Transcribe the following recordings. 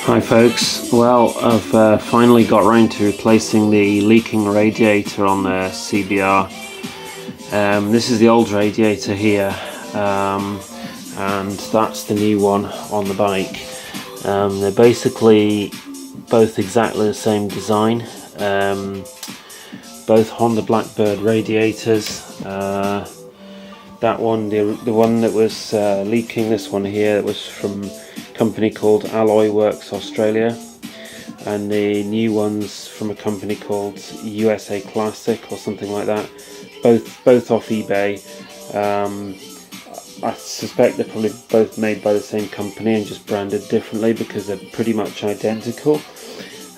Hi folks, well I've finally got round to replacing the leaking radiator on the CBR. This is the old radiator here, and that's the new one on the bike. They're basically both exactly the same design, both Honda Blackbird radiators. That one, the one that was leaking, this one here, was from a company called Alloy Works Australia, and the new one's from a company called USA Classic or something like that. Both off eBay. I suspect they're probably both made by the same company and just branded differently because they're pretty much identical.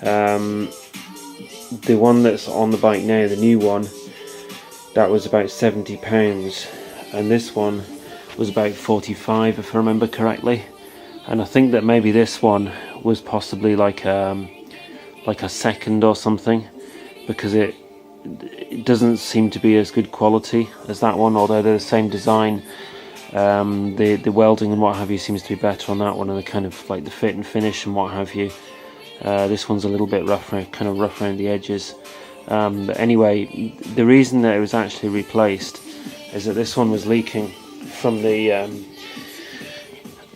The one that's on the bike now, the new one, that was about £70, and this one was about 45 if I remember correctly. And I think that maybe this one was possibly like a second or something, because it doesn't seem to be as good quality as that one, although they're the same design. The welding and what have you seems to be better on that one, and the kind of like the fit and finish and what have you. This one's a little bit rougher, kind of rough around the edges. But anyway, the reason that it was actually replaced is that this one was leaking from the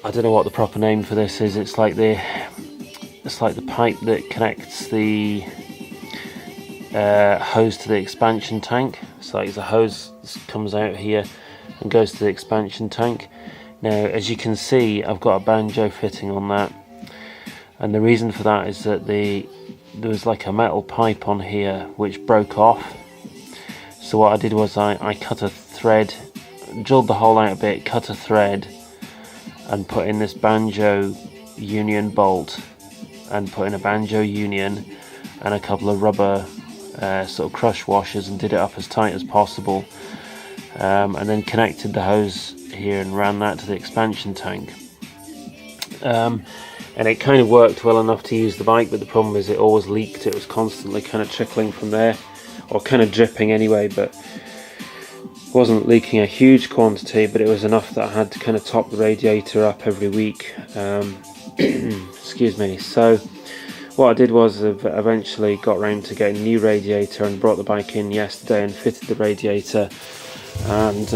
I don't know what the proper name for this is. It's like the pipe that connects the hose to the expansion tank. So like the hose comes out here and goes to the expansion tank. Now, as you can see, I've got a banjo fitting on that, and the reason for that is that there was like a metal pipe on here which broke off. So what I did was I cut a thread, drilled the hole out a bit, cut a thread, and put in this banjo union bolt, and put in a banjo union and a couple of rubber sort of crush washers, and did it up as tight as possible, and then connected the hose here and ran that to the expansion tank. And it kind of worked well enough to use the bike, but the problem is it always leaked. It was constantly kind of trickling from there, or kind of dripping anyway, but wasn't leaking a huge quantity, but it was enough that I had to kind of top the radiator up every week. Excuse me. So what I did was eventually got round to getting a new radiator, and brought the bike in yesterday and fitted the radiator. And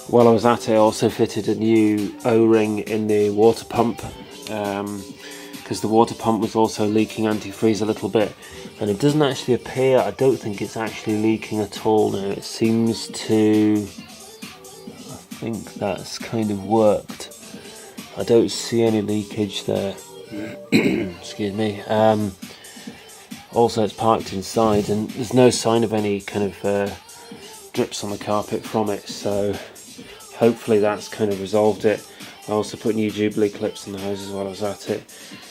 while I was at it, I also fitted a new O-ring in the water pump, because the water pump was also leaking antifreeze a little bit, and it doesn't actually appear, I don't think it's actually leaking at all now. It seems to, I think that's kind of worked. I don't see any leakage there. Excuse me. Also, it's parked inside, and there's no sign of any kind of drips on the carpet from it, so hopefully that's kind of resolved it. I also put new Jubilee clips on the hoses while I was at it.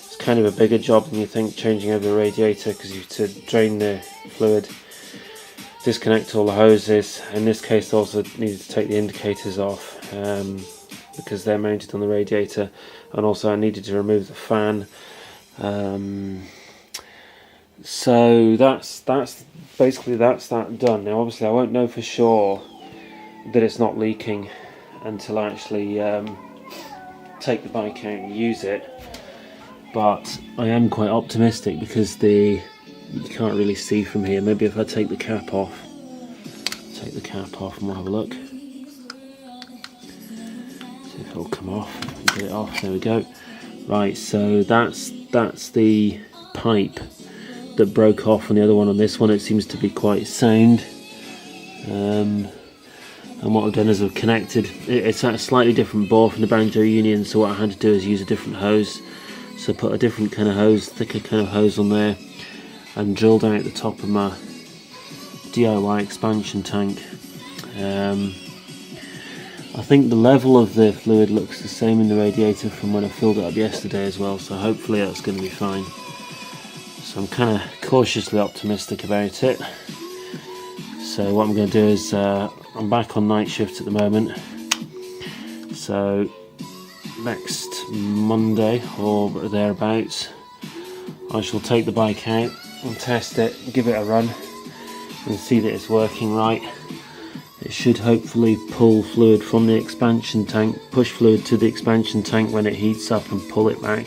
It's kind of a bigger job than you think, changing over the radiator, because you have to drain the fluid, disconnect all the hoses. In this case, I also needed to take the indicators off, because they're mounted on the radiator, and also I needed to remove the fan. So that's basically that done. Now obviously I won't know for sure that it's not leaking until I actually take the bike out and use it, but I am quite optimistic because you can't really see from here. Maybe if I take the cap off and we'll have a look, see if it'll come off. Get it off, there we go. Right, so that's the pipe that broke off on the other one. On this one it seems to be quite sound, and what I've done is I've connected, it's at a slightly different bore from the banjo union, so what I had to do is use a different hose. So put a different kind of hose, thicker kind of hose on there, and drilled out the top of my DIY expansion tank. I think the level of the fluid looks the same in the radiator from when I filled it up yesterday as well, so hopefully that's going to be fine. So I'm kind of cautiously optimistic about it. So what I'm going to do is, I'm back on night shift at the moment, so next Monday or thereabouts I shall take the bike out and test it, give it a run and see that it's working right. It should hopefully pull fluid from the expansion tank, push fluid to the expansion tank when it heats up, and pull it back.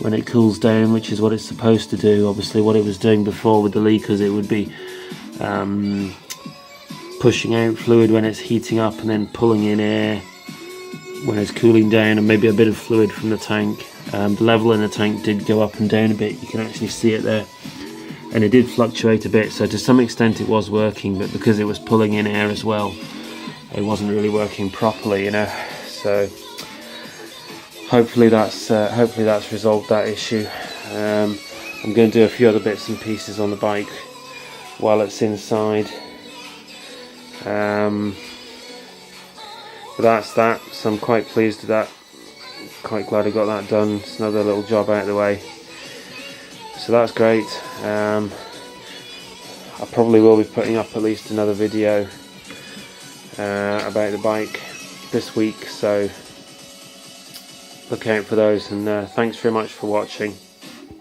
when it cools down, which is what it's supposed to do. Obviously what it was doing before with the leakers, it would be pushing out fluid when it's heating up and then pulling in air when it's cooling down, and maybe a bit of fluid from the tank. The level in the tank did go up and down a bit, you can actually see it there, and it did fluctuate a bit, so to some extent it was working, but because it was pulling in air as well, it wasn't really working properly, you know. So hopefully that's resolved that issue. I'm going to do a few other bits and pieces on the bike while it's inside. But that's that, so I'm quite pleased with that, quite glad I got that done. It's another little job out of the way, so that's great. I probably will be putting up at least another video about the bike this week, so look out for those, and thanks very much for watching.